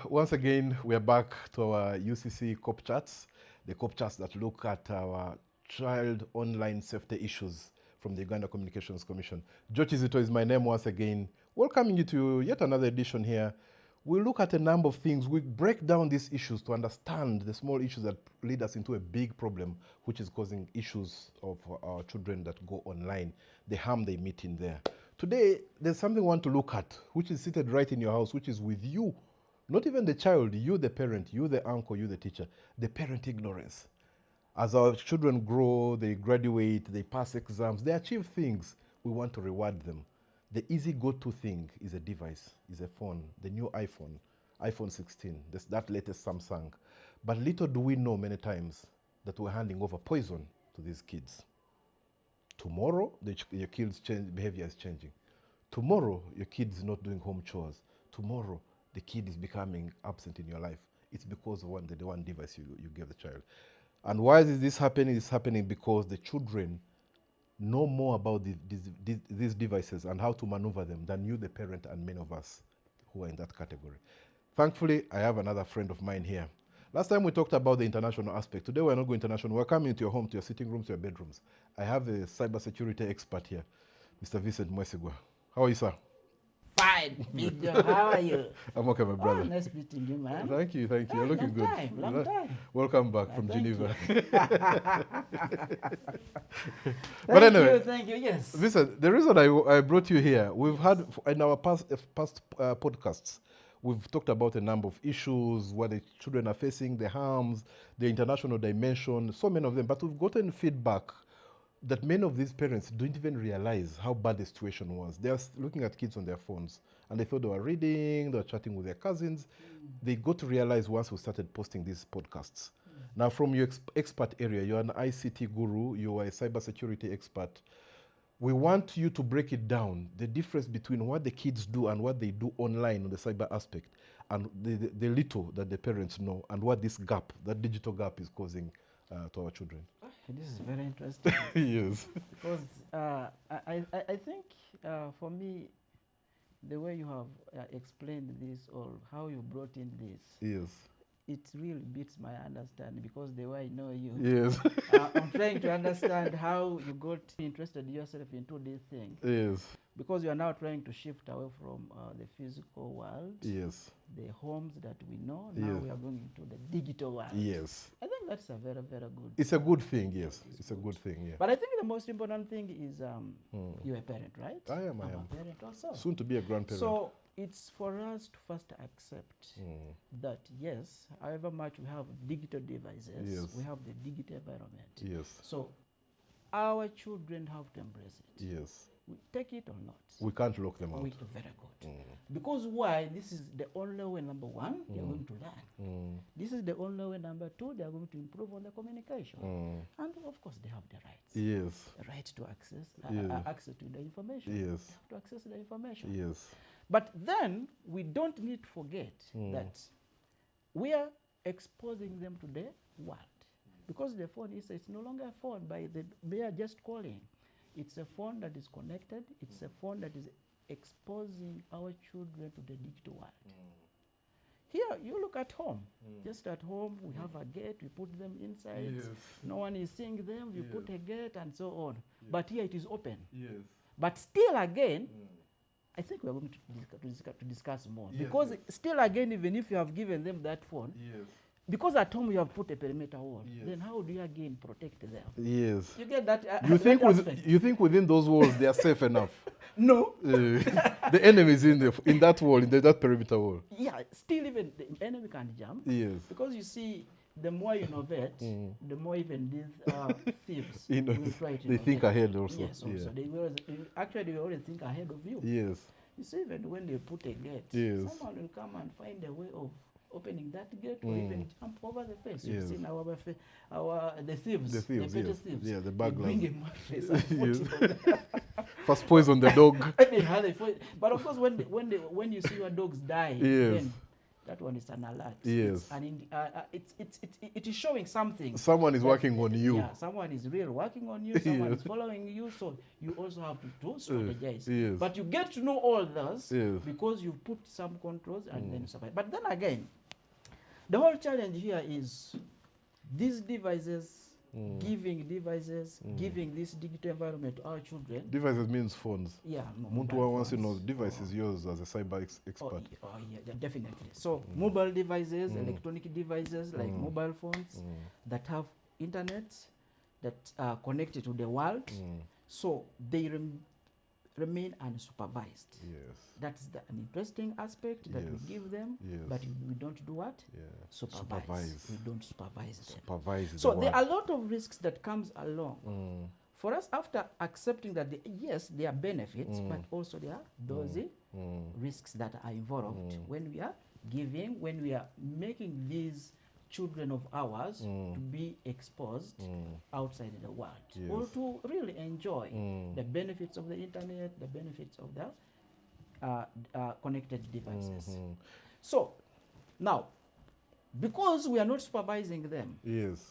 once again, we are back to our UCC COP chats, the COP chats that look at our child online safety issues from the Uganda Communications Commission. George Zito is my name once again. Welcoming you to yet another edition here. We look at a number of things. We break down these issues to understand the small issues that lead us into a big problem, which is causing issues of our children that go online, the harm they meet in there. Today, there's something we want to look at, which is seated right in your house, which is with you. Not even the child, you the parent, you the uncle, you the teacher. The parent ignorance. As our children grow, they graduate, they pass exams, they achieve things, we want to reward them. The easy go-to thing is a device, is a phone, the new iPhone 16, that latest Samsung. But little do we know many times that we're handing over poison to these kids. Tomorrow, your kid's behavior is changing. Tomorrow, your kid is not doing home chores. Tomorrow, the kid is becoming absent in your life. It's because of the one device you gave the child. And why is this happening? It's happening because the children know more about these devices and how to maneuver them than you, the parent, and many of us who are in that category. Thankfully, I have another friend of mine here. Last time we talked about the international aspect. Today we're not going international. We're coming to your home, to your sitting rooms, to your bedrooms. I have a cybersecurity expert here, Mr. Vincent Mwesigwa. How are you, sir? Fine, Big John. How are you? I'm okay, my brother. Oh, nice meeting you, man. Thank you. You're looking good. Long time. Welcome back from Geneva. But anyway, thank you, yes. Listen, the reason I brought you here, we've had in our past podcasts, we've talked about a number of issues, what the children are facing, the harms, the international dimension, so many of them. But we've gotten feedback that many of these parents don't even realize how bad the situation was. They are looking at kids on their phones, and they thought they were reading, they were chatting with their cousins. They got to realize once we started posting these podcasts. Now, from your expert area, you're an ICT guru, you are a cybersecurity expert. We want you to break it down, the difference between what the kids do and what they do online on the cyber aspect, and the little that the parents know, and what this gap, that digital gap, is causing to our children. This is very interesting. Yes. Because I think for me, the way you have explained this or how you brought in this, yes, it really beats my understanding, because the way I know you, yes, I'm trying to understand how you got interested yourself into this thing. yes, Because you are now trying to shift away from the physical world, yes, the homes that we know. Now we are going into the digital world. yes. I think that's a very, very good. It's a good thing, yes. It's a good thing, yeah. But I think the most important thing is you're a parent, right? I am. I'm a parent also. Soon to be a grandparent. So it's for us to first accept that, yes, however much we have digital devices, yes, we have the digital environment. yes. So our children have to embrace it. Yes. We take it or not. We can't lock them out. Very good. Because why? This is the only way, number one, they're going to learn. This is the only way, number two, they're going to improve on the communication. And of course, they have the rights. Yes. The right to access to the information. Yes. They have to access the information. Yes. But then we don't need to forget that we are exposing them to the world. Because the phone is, it's no longer a phone they are just calling. It's a phone that is connected. It's a phone that is exposing our children to the digital world. Here, you look at home. Just at home, we have a gate. We put them inside. Yes. No one is seeing them. We put a gate and so on. But here it is open. Yes. But still again, I think we're going to discuss more. Yes, because still again, even if you have given them that phone, because at home you have put a perimeter wall, then how do you again protect them? Yes. You get that? You think within those walls they are safe enough? No. The enemy is in that wall, in that perimeter wall. Yeah, still even the enemy can jump. Yes. Because you see, the more you innovate, the more even these thieves will try to they think ahead also. Yes, also. They always think ahead of you. Yes. You see, even when they put a gate, someone will come and find a way of opening that gate or even jump over the fence. You've seen the thieves, the petty thieves. Yeah, the burglars. Bring a mattress and put it on. First poison the dog. But of course, when you see your dogs die, then that one is an alert. Yes. It is showing something. Someone is working on you. Yeah, someone is really working on you. Someone is following you. So you also have to strategize. Yes. But you get to know all those Yes. because you put some controls and then survive. But then again, the whole challenge here is these devices, giving this digital environment to our children. Devices means phones. Yeah, Muntu wants to know devices yours as a cyber expert. Yeah, definitely. So mobile devices, electronic devices like mobile phones that have internet, that are connected to the world. So they remain unsupervised. Yes. That's an interesting aspect that we give them, but we don't do what? Supervise. We don't supervise them. So there are a lot of risks that comes along. For us, after accepting that, yes, there are benefits, but also there are those risks that are involved when we are giving, when we are making these children of ours to be exposed outside the world, or to really enjoy the benefits of the internet, the benefits of the connected devices. So now, because we are not supervising them,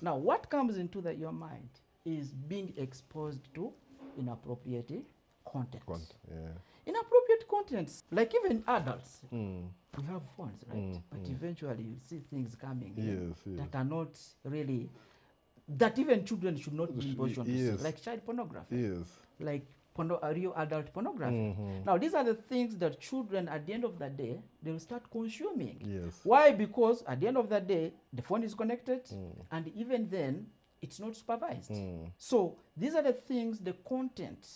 now what comes into your mind is being exposed to inappropriate content. Inappropriate contents, like even adults, we have phones, right? But eventually you see things coming that are not really, that even children should not be in position to see, like child pornography, like real adult pornography. Now these are the things that children at the end of the day, they will start consuming. Why? Because at the end of the day, the phone is connected, and even then, it's not supervised. So these are the things, the content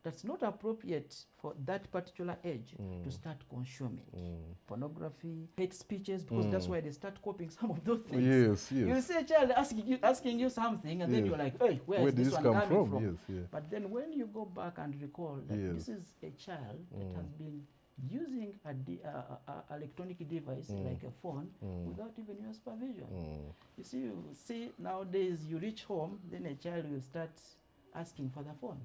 that's not appropriate for that particular age to start consuming. Pornography, hate speeches, because that's why they start copying some of those things. You see a child asking you something, and then you're like, hey, where is this one coming from? But then when you go back and recall that this is a child that has been using an electronic device like a phone without even your supervision. You see nowadays you reach home, then a child will start asking for the phone.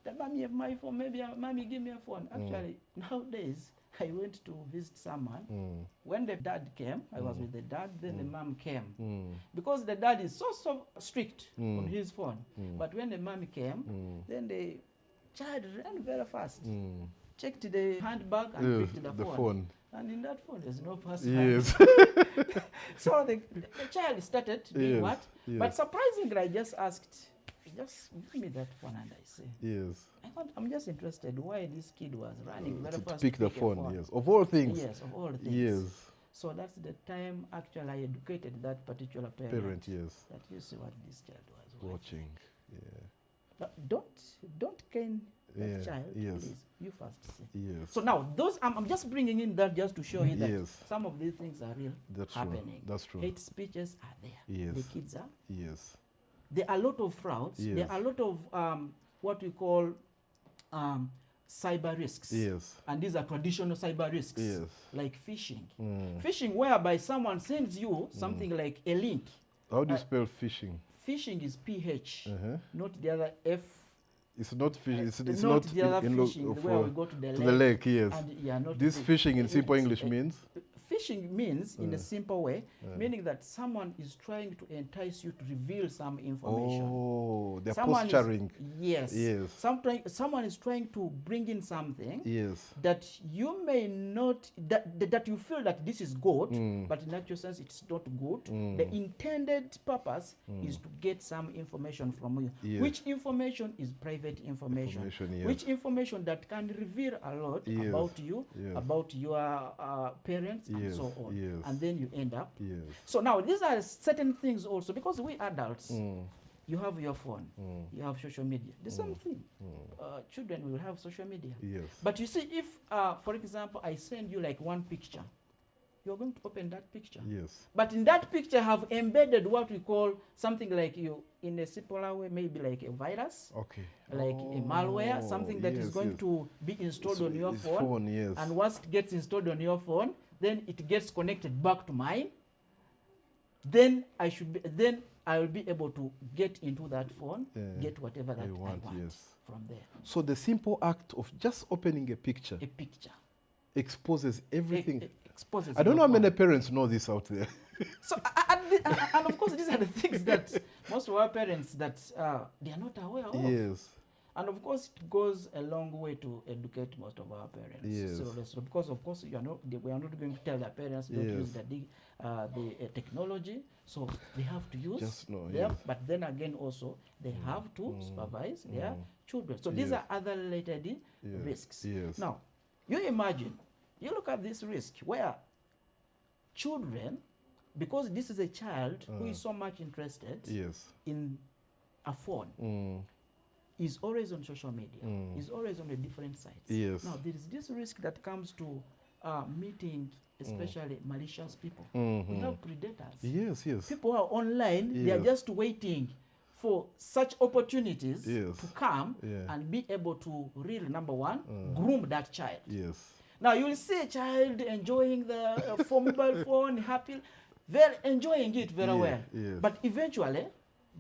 The mommy have my phone, maybe mommy give me a phone. Actually, nowadays, I went to visit someone. When the dad came, I was with the dad, then the mom came. Because the dad is so strict on his phone. But when the mom came, then the child ran very fast. Checked the handbag and picked the phone. And in that phone, there's no password. So the child started doing what? But surprisingly, I just asked, just give me that phone, and I say, I'm just interested why this kid was running very fast to pick the phone. Of all things. Of all things. So that's the time actually I educated that particular parent. That you see what this child was watching. But don't cane that child, please. You first see. So now I'm just bringing in that just to show you that some of these things are real happening. That's true. Hate speeches are there. The kids are. There are a lot of frauds. There are a lot of what we call cyber risks. And these are traditional cyber risks, like phishing. Phishing, whereby someone sends you something like a link. How do you spell phishing? Phishing is PH, not the other F. It's not phishing. It's not not the other phishing where we go to the lake. And, this phishing in simple English means? Phishing means, in a simple way, meaning that someone is trying to entice you to reveal some information. Oh, they're posturing. Someone is trying to bring in something that you may not, that you feel that this is good, but in actual sense it's not good. The intended purpose is to get some information from you. Which information is private information. Which information that can reveal a lot about you, about your parents, and so on. And then you end up. So now these are certain things also, because we adults, you have your phone, you have social media. The same thing. Children will have social media. But you see, if, for example, I send you like one picture, you're going to open that picture. But in that picture, have embedded what we call something like you, in a simpler way, maybe like a virus, like a malware, something that is going to be installed on your phone. And once it gets installed on your phone, then it gets connected back to mine. Then I will be able to get into that phone, get whatever that I want from there. So the simple act of just opening a picture exposes everything. Exposes I don't know your how many phone. parents know this out there. So, and of course, these are the things that most of our parents that they are not aware of. Yes. And of course, it goes a long way to educate most of our parents. Yes. So because of course, we are not going to tell their parents don't Yes. use the technology. So they have to use Just know, them. yes. But then again, also they have to supervise their children. So these Yes. are other related Yes. risks. Yes. Now, you imagine, you look at this risk where children, because this is a child who is so much interested Yes. in a phone, is always on social media, is always on the different sites. Yes. Now, there is this risk that comes to meeting, especially malicious people. We have predators. Yes, yes. People who are online, they are Yes. just waiting for such opportunities Yes. to come Yeah. and be able to really, number one, groom that child. Yes. Now, you will see a child enjoying the mobile phone, happy, very enjoying it very well. Yes. But eventually,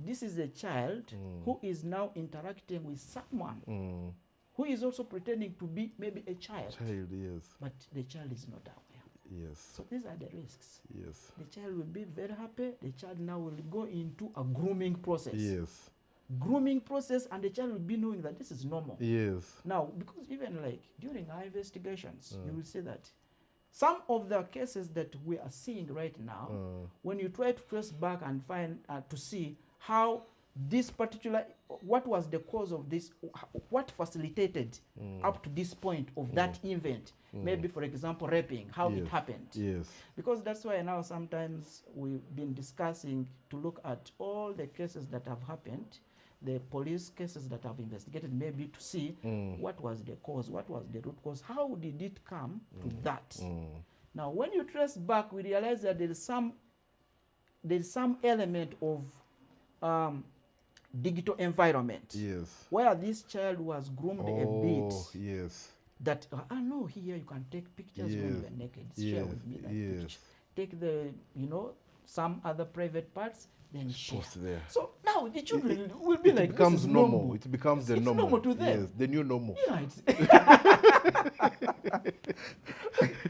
this is a child who is now interacting with someone who is also pretending to be maybe a child, Yes. but the child is not aware. Yes. So these are the risks. Yes. The child will be very happy. The child now will go into a grooming process. Yes. Grooming process, and the child will be knowing that this is normal. Yes. Now, because even like during our investigations, you will see that some of the cases that we are seeing right now, when you try to trace back and find to see how this particular, what was the cause of this, what facilitated up to this point of that event, maybe for example raping, how it happened. Yes. Because that's why now sometimes we've been discussing to look at all the cases that have happened, the police cases that have investigated, maybe to see what was the cause, what was the root cause, how did it come to that. Now, when you trace back, we realize that there is some element of digital environment Yes. where this child was groomed a bit. Yes. That I know here you can take pictures when you are naked. Share with me that picture. Take the some other private parts, then share. Post there. So now the children will be like, It becomes this is normal. It becomes the it's normal. normal to them. Yes, the new normal. Yeah,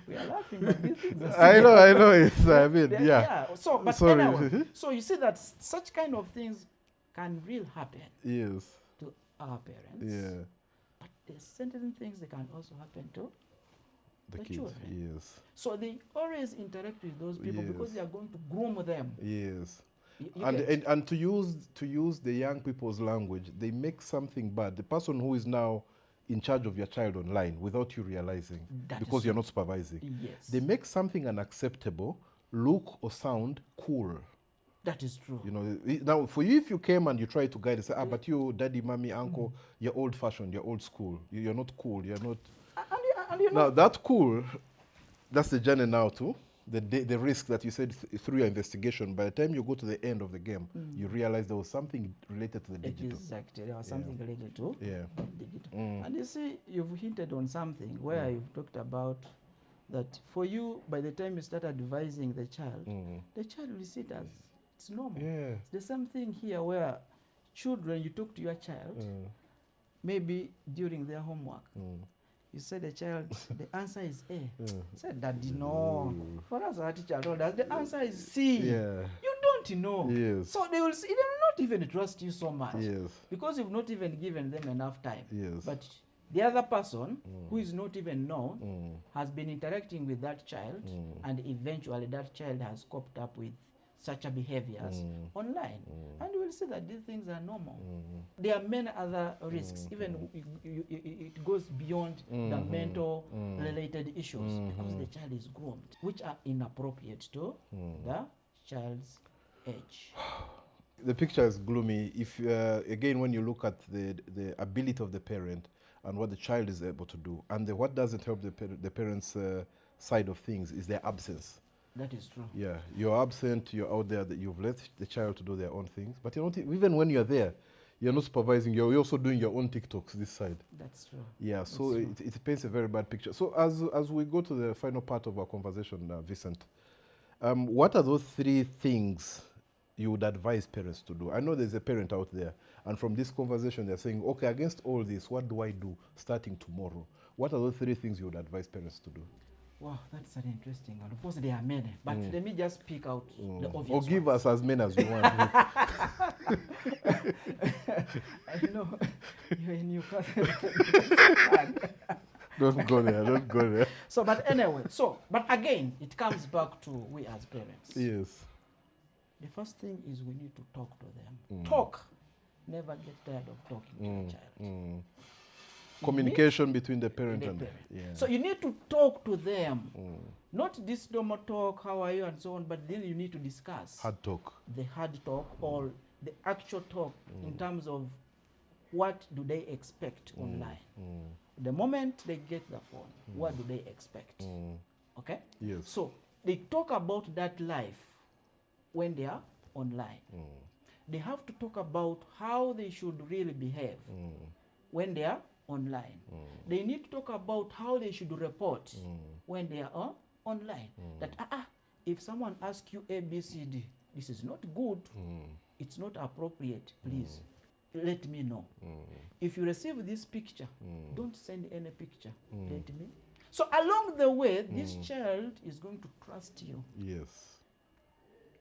we are laughing, but these things are I know. It's, I mean, yeah. So, but Sorry. anyway, so you see that such kind of things can really happen Yes. to our parents. Yeah. But there's certain things that can also happen to The kids. children. Yes. So they always interact with those people because Yes. they are going to groom them. Yes. You And, get? and to use the young people's language, they make something bad. The person who is now in charge of your child online without you realizing, That because is you're not supervising, Yes. they make something unacceptable look or sound cool. That is true. You know, now for you, if you came and you try to guide and say, but you, daddy, mommy, uncle, you're old fashioned, you're old school, you're not cool, you're not. And you know, Now that cool, that's the journey now too. The risk that you said through your investigation, by the time you go to the end of the game, you realize there was something related to the digital. exactly. There was something related to Yeah. digital. And you see, you've hinted on something where you've talked about that for you, by the time you start advising the child will see it as it's normal. Yeah. It's the same thing here where children, you talk to your child, maybe during their homework. You say the child, the answer is A. Said, Daddy, no. For us, our teacher told us the answer is C. Yeah. You don't know. Yes. So they will not even trust you so much. Yes. Because you've not even given them enough time. Yes. But the other person, who is not even known, has been interacting with that child, and eventually that child has coped up with such a behaviors online. And you will see that these things are normal. There are many other risks. Even it goes beyond the mental related issues because the child is groomed, which are inappropriate to the child's age. The picture is gloomy. If again, when you look at the ability of the parent and what the child is able to do, and what doesn't help the parents' side of things is their absence. That is true. Yeah, you're absent, you're out there, that you've let the child to do their own things. But you're not, even when you're there, you're not supervising, you're also doing your own TikToks this side. That's true. Yeah, so it paints a very bad picture. So as we go to the final part of our conversation, Vincent, what are those 3 things you would advise parents to do? I know there's a parent out there, And from this conversation, they're saying, okay, against all this, what do I do starting tomorrow? What are those 3 things you would advise parents to do? Wow, that's an interesting one. Of course, there are many, but let me just pick out the obvious Or give ones. us as many as you want. I know you're in Newcastle. Don't go there, don't go there. So, but anyway, but again, it comes back to we as parents. Yes. The first thing is we need to talk to them. Talk. Never get tired of talking to your child. Communication between the parent The and parent. yeah. So you need to talk to them. Not this normal talk, how are you, and so on, but then you need to discuss Hard talk. the hard talk or the actual talk in terms of what do they expect online. The moment they get the phone, what do they expect? Okay? Yes. So they talk about that life when they are online. They have to talk about how they should really behave when they are online. They need to talk about how they should report when they are online. That if someone asks you A, B, C, D, this is not good, it's not appropriate, please let me know. If you receive this picture, don't send any picture, let me. So along the way, this child is going to trust you. Yes.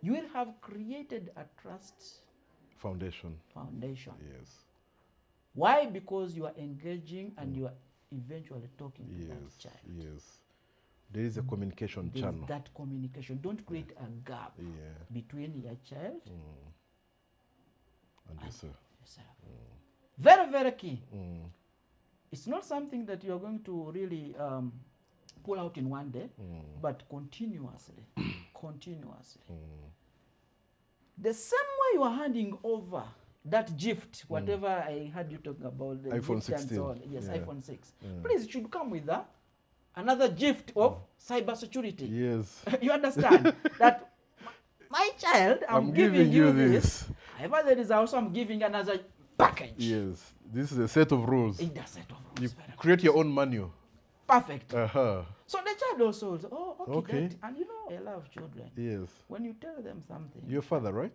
You will have created a trust Foundation. Yes. Yes. Why? Because you are engaging and you are eventually talking to that child. Yes. There is a communication There is channel. that communication. Don't create a gap between your child And yourself. Very, very key. It's not something that you're going to really pull out in one day, but continuously. The same way you are handing over that gift, whatever I had you talking about, the iPhone gift 16. and so on. Yes, Yeah. iPhone 6. Please, it should come with another gift of cybersecurity. Yes. You understand that my child, I'm giving you this. However, there is also I'm giving another package. Yes. This is a set of rules. It does set of rules. You Very create your own manual. perfect. So the child also will say, oh, okay. Okay. That, and you know, I love children. yes. When you tell them something, Your father, right?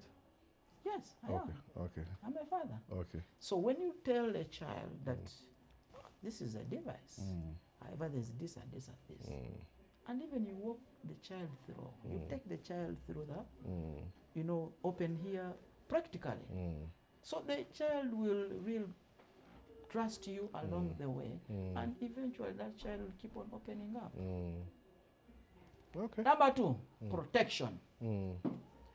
yes, I am. Okay. I'm a father. Okay. So when you tell a child that this is a device, however, there's this and this and this, and even you walk the child through, you take the child through that, open here practically. So the child will really trust you along the way, and eventually that child will keep on opening up. Okay. Number 2, protection.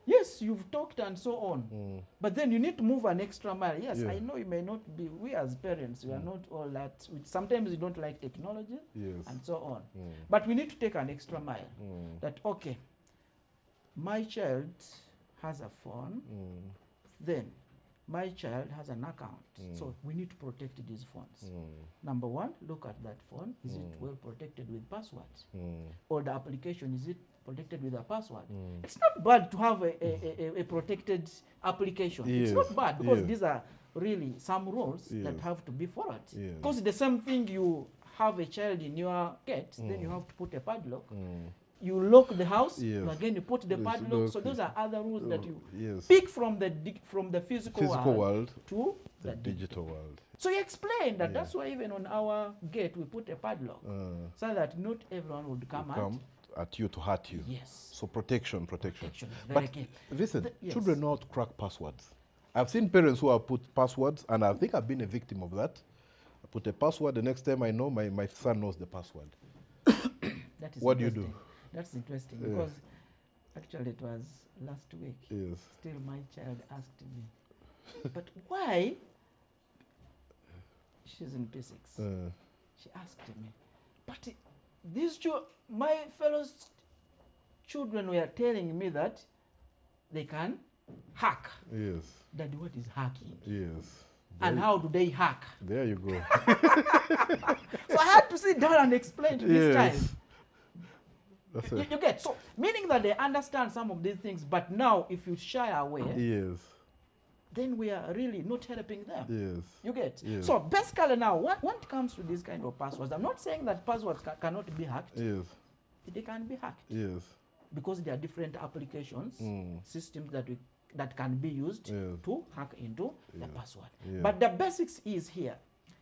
Yes, you've talked and so on, but then you need to move an extra mile. Yes, Yeah. I know you may not be, we as parents, we are not all that, sometimes we don't like technology Yes. and so on. But we need to take an extra mile. That, okay, my child has a phone, then my child has an account. So we need to protect these phones. Number 1, look at that phone. Is it well protected with passwords? Or the application, is it protected with a password? It's not bad to have a protected application. Yes. It's not bad because Yes. these are really some rules that Yes. have to be followed. Yes. Because the same thing, you have a child in your gate, then you have to put a padlock. You lock the house, Yes. again you put the Yes, padlock. So okay. those are other rules that you Yes. pick from the physical Physical world world, to the the digital world. So you explain that that's why even on our gate we put a padlock so that not everyone would come at you to hurt you. Yes. So protection. Protection is very But key. listen, Yes. children know how to crack passwords. I've seen parents who have put passwords, and I think I've been a victim of that. I put a password, the next time I know, my son knows the password. That is What do you interesting. do? That's interesting because actually it was last week. Yes. Still my child asked me, but why? She's in P6. She asked me, but my fellow children were telling me that they can hack. Yes. Daddy, what is hacking? Yes. And how do they hack? There you go. So I had to sit down and explain to this child. That's You, it. you get so meaning that they understand some of these things, but now if you shy away, Yes. then we are really not helping them. Yes. You get? Yes. So basically now, when it comes to this kind of passwords, I'm not saying that passwords cannot be hacked. Yes. They can be hacked Yes. because there are different applications, systems that we that can be used Yes. to hack into the password. Yeah. But the basics is here.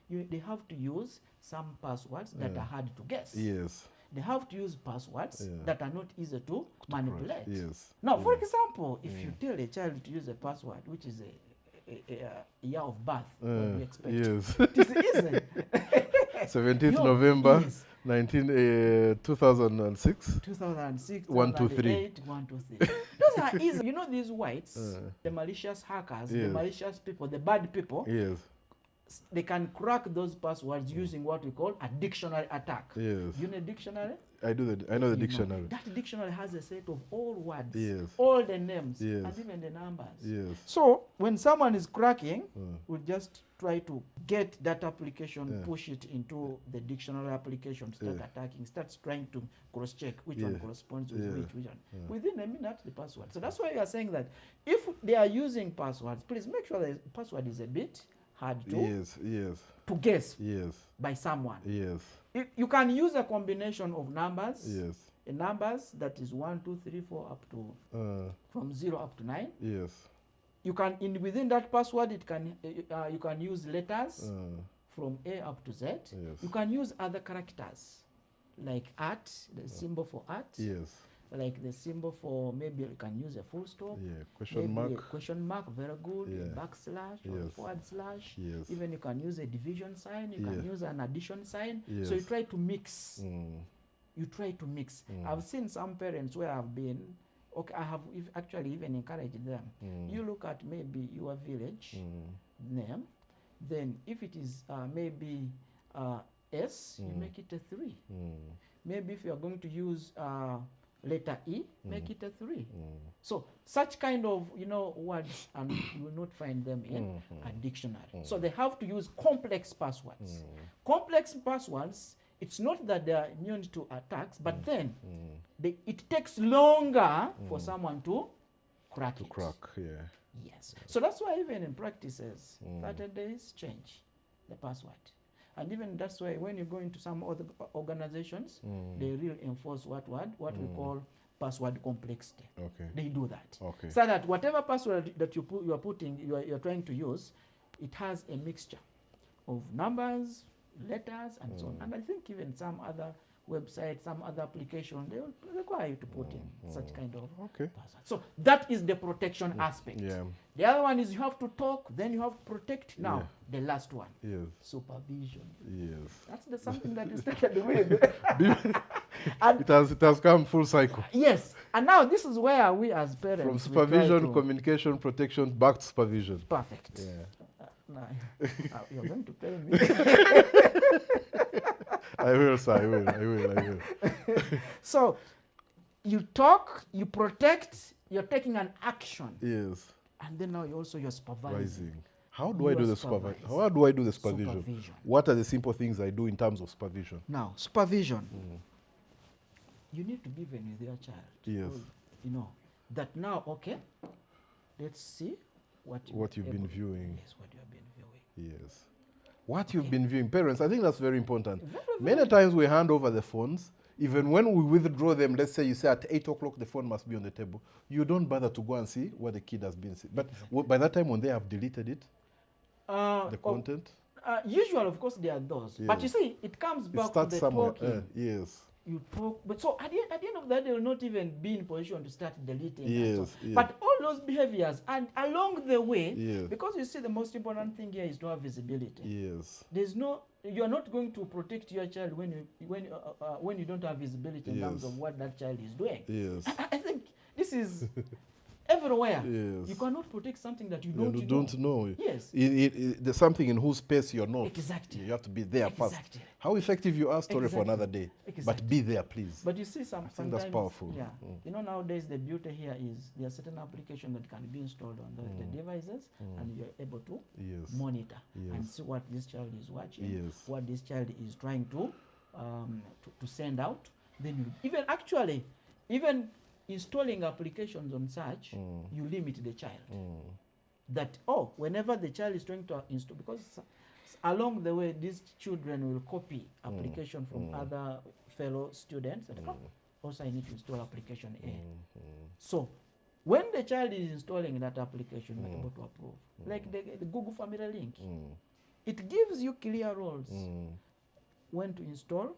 They have to use some passwords that are hard to guess. Yes. They have to use passwords that are not easy to manipulate. Yes. Now, for example, if you tell a child to use a password, which is a year of birth, what do you expect? Yes. It is easy. 17th Yo, November, yes. 2006. 2006, 1, 2, 3. 2008, 1, 2, 3. Those are easy. You know these whites, the malicious hackers, the Yes. malicious people, the bad people, Yes. they can crack those passwords using what we call a dictionary attack. Yes. You know dictionary? I know the You know, dictionary. that dictionary has a set of all words, Yes. all the names, Yes. and even the numbers. Yes. So when someone is cracking, we'll just try to get that application, push it into the dictionary application, start attacking, starts trying to cross-check which one corresponds with which one. Within a minute, the password. So that's why we are saying that if they are using passwords, please make sure the password is a bit hard to, to guess by someone. Yes. You can use a combination of numbers. Yes. Numbers that is 1, 2, 3, 4 up to from 0 up to 9. Yes. You can within that password it can you can use letters from A up to Z. Yes. You can use other characters like art, the symbol for art. Yes. Like the symbol for, maybe you can use a full stop. Yeah. Question maybe mark. a question mark, very good. Yeah. A backslash or a forward slash. Yes. Even you can use a division sign. You can use an addition sign. Yes. So you try to mix. Mm. You try to mix. I've seen some parents where I've been, okay, I have actually even encouraged them. You look at maybe your village name, then if it is maybe S, you make it a 3. Maybe if you are going to use letter E, make it a 3. So such kind of, words, and you will not find them in a dictionary. So they have to use complex passwords. Complex passwords, it's not that they are immune to attacks, but then it takes longer for someone to crack it. Yes. So that's why even in practices, 30 days change the password. And even that's why when you go into some other organizations, they really enforce what we call password complexity. Okay. They do that. Okay. So that whatever password that you're trying to use, it has a mixture of numbers, letters, and so on. And I think even some other websites, some other application, they will require you to put in such kind of password. So that is the protection aspect. Yeah. The other one is you have to talk, then you have to protect. Now, the last one, Yes. supervision. Yes. That's something that you started with. And It has come full cycle. yes, and now this is where we as parents From we try supervision, to- communication, protection, back to supervision. perfect. Yeah. Now, you're going to tell me. I will, sir. I will. So you talk, you protect, you're taking an action, Yes. and then now you're supervising. Rising. How do You I do are the supervision? supervising. How do I do the supervision? Supervision. What are the simple things I do in terms of supervision? Now, supervision. You need to be even with your child. Yes. You know that now. Okay, let's see what What you've been viewing. Yes, what you have been viewing. Yes. What you've been viewing. Parents, I think that's very important. Very, Many times we hand over the phones. Even when we withdraw them, let's say you say at 8 o'clock the phone must be on the table, you don't bother to go and see what the kid has been seeing. But by that time when they have deleted it, the content, usual, of course, there are those. But you see, it comes it back to starts the somewhere. talking. Yes. You talk, but so at the end of that, they will not even be in position to start deleting. Yes, and so. yes. But all those behaviors, and along the way, Yes. because you see, the most important thing here is to have visibility. Yes. You are not going to protect your child when you don't have visibility in terms Yes. of what that child is doing. Yes. I think this is everywhere. Yes. You cannot protect something that you You don't know. Yes. There's something in whose space you're not. Exactly. You have to be there first. Exactly. How effective you are, story for Exactly. another day. Exactly. But be there, please. But you see, think that's sometimes powerful. Yeah, you know, nowadays the beauty here is there are certain applications that can be installed on the devices, and you're able to Yes. monitor and Yes. see what this child is watching, Yes. what this child is trying to send out. Then you even installing applications on such, you limit the child. That whenever the child is trying to install, because along the way these children will copy application from other fellow students. That, also I need to install application A. So When the child is installing that application, you're able to approve. Like the Google Family Link. It gives you clear rules when to install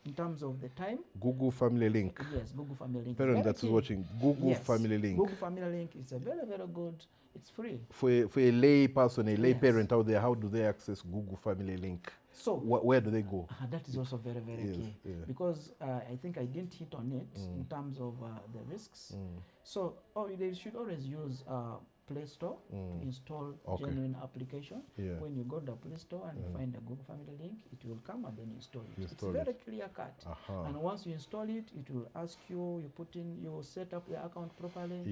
in terms of the time. Google Family Link. Yes, Google Family Link. Parent that's watching, Google Family Link. Google Family Link is a very, very good. It's free. For a lay person, a lay parent out there, how do they access Google Family Link? So where do they go? That is also very, very key. Because I think I didn't hit on it in terms of the risks. So they should always use Play Store to install genuine application. When you go to the Play Store and you find the Google Family Link, it will come and then you install it. It's very clear cut. And once you install it, it will ask you, you set up the account properly.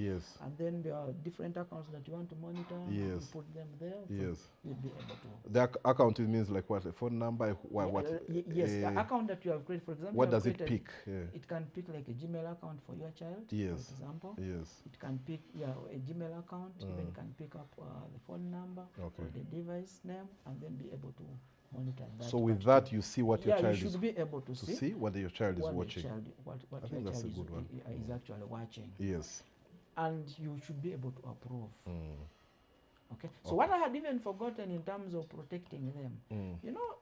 And then there are different accounts that you want to monitor. You put them there. So you'll be able to. The account means like what? A phone number? The account that you have created, for example. What does it pick? It can pick like a Gmail account for your child, for example. It can pick a Gmail account. Even can pick up the phone number or the device name and then be able to monitor that. So with that, you see what your child you should be able to see what your child is watching. What I think that's a good one. Is actually watching. Yes. And you should be able to approve. Okay. So what I had even forgotten in terms of protecting them, you know,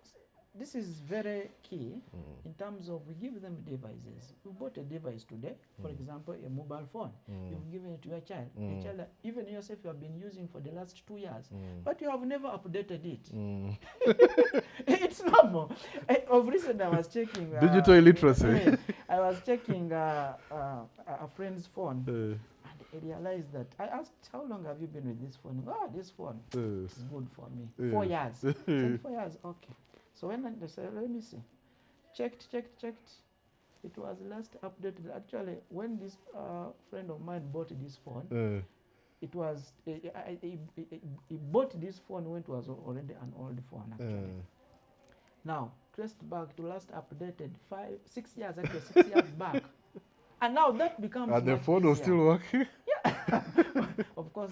this is very key in terms of we give them devices. We bought a device today, for example, a mobile phone. You've given it to your child. The child, even yourself, you have been using for the last 2 years, but you have never updated it. It's normal. Of recent, I was checking digital illiteracy. I was checking a friend's phone. And I realized that I asked, how long have you been with this phone? This phone is good for me. 4 years. Said, 4 years, okay. So when I said, let me see, checked. It was last updated. Actually, when this friend of mine bought this phone, it was he bought this phone when it was already an old phone. Actually, now traced back to last updated 6 years. Actually, 6 years back, and now that becomes. And the phone was still working. Yeah, of course.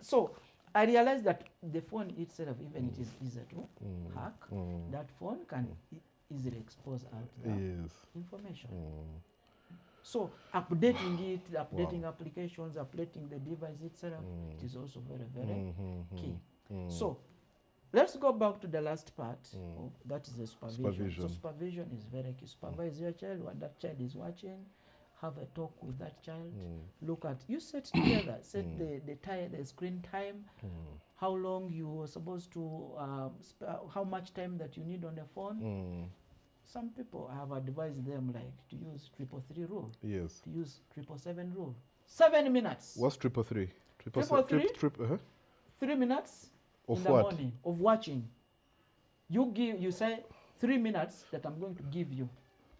So. I realized that the phone itself, even it is easier to hack, that phone can easily expose out the information. So updating it, updating applications, updating the device itself, it is also very, very key. So let's go back to the last part. That is the supervision. So supervision is very key. Supervise your child, what that child is watching. Have a talk with that child. Look at, you set together, set the screen time, how long you are supposed to, how much time that you need on the phone. Some people have advised them like to use 333 rule. Yes. To use 777 rule. 7 minutes. What's 333? 333? 3 minutes of in the what? morning of watching. You say 3 minutes that I'm going to give you.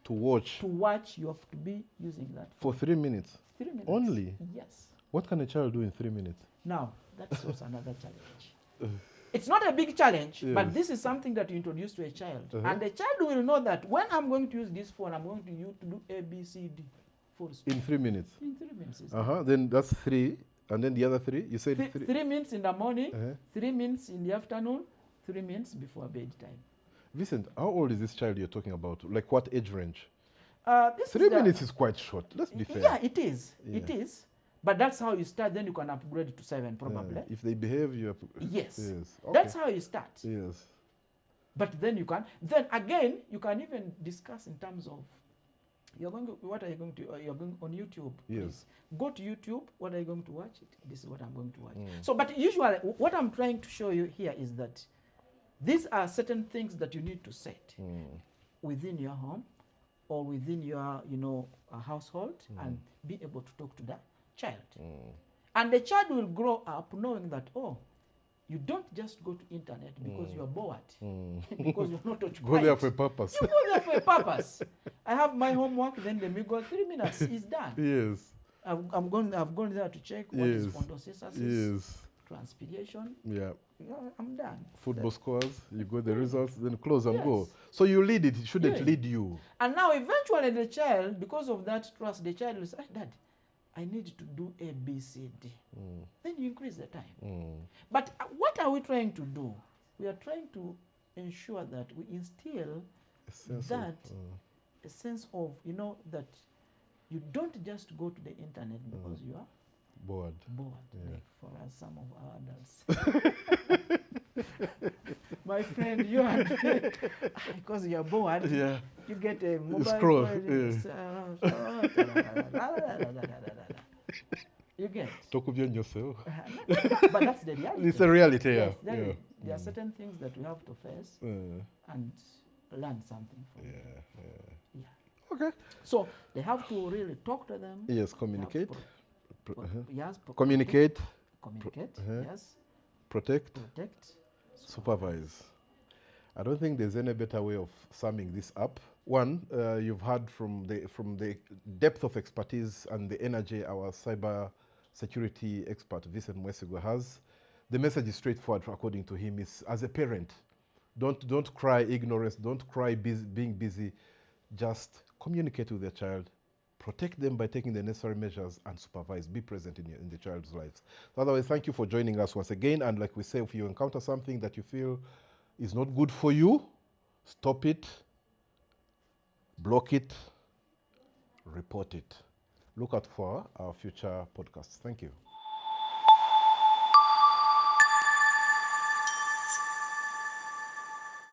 To watch. To watch, you have to be using that phone. For 3 minutes? 3 minutes. Only? Yes. What can a child do in 3 minutes? Now, that's also another challenge. It's not a big challenge, but this is something that you introduce to a child. And the child will know that when I'm going to use this phone, I'm going to use to do A, B, C, D. In 3 minutes? In 3 minutes. Then that's 3. And then the other 3? You said 3? 3 minutes in the morning, 3 minutes in the afternoon, 3 minutes before bedtime. Vincent, how old is this child you're talking about? Like what age range? 3 minutes is quite short. Let's be fair. Yeah, it is. Yeah. It is. But that's how you start. Then you can upgrade to 7 probably. If they behave, you yes. Okay. That's how you start. Yes. But then you can. Then again, you can even discuss in terms of what are you going to? You're going on YouTube. Yes. Please. Go to YouTube. What are you going to watch? This is what I'm going to watch. So, but usually, what I'm trying to show you here is that these are certain things that you need to set within your home or within your, household and be able to talk to that child. And the child will grow up knowing that, you don't just go to internet because you're bored, because you're not occupied. Go there for a purpose. You go there for a purpose. I have my homework, then let me go 3 minutes, it's done. Yes. I've gone there to check what is photosynthesis, transpiration. Yeah. I'm done. Football scores, you go the results, then close and go. So you lead it shouldn't lead you. And now eventually the child, because of that trust, the child will say, Dad, I need to do A, B, C, D. Then you increase the time. But what are we trying to do? We are trying to ensure that we instill a sense of, that You don't just go to the internet because you are Bored. bored, Yeah. like for us, some of our adults. My friend, you are because you are bored. Yeah. You get a mobile Scroll, phone. You get. Talk of yourself. But that's the reality. It's a reality, Yes, yeah. Yeah. there are certain things that we have to face and learn something from them. Yeah. Okay. So they have to really talk to them. Yes, communicate. Yes, Communicate. communicate. Yes, Protect. protect, Supervise. I don't think there's any better way of summing this up. One, you've heard from the depth of expertise and the energy our cyber security expert Vincent Mwesigwa has. The message is straightforward, according to him, is as a parent, don't cry ignorance, don't cry being busy, just communicate with your child, protect them by taking the necessary measures, and supervise, be present in the child's lives. So otherwise, thank you for joining us once again, and like we say, if you encounter something that you feel is not good for you, stop it, block it, report it. Look out for our future podcasts. Thank you.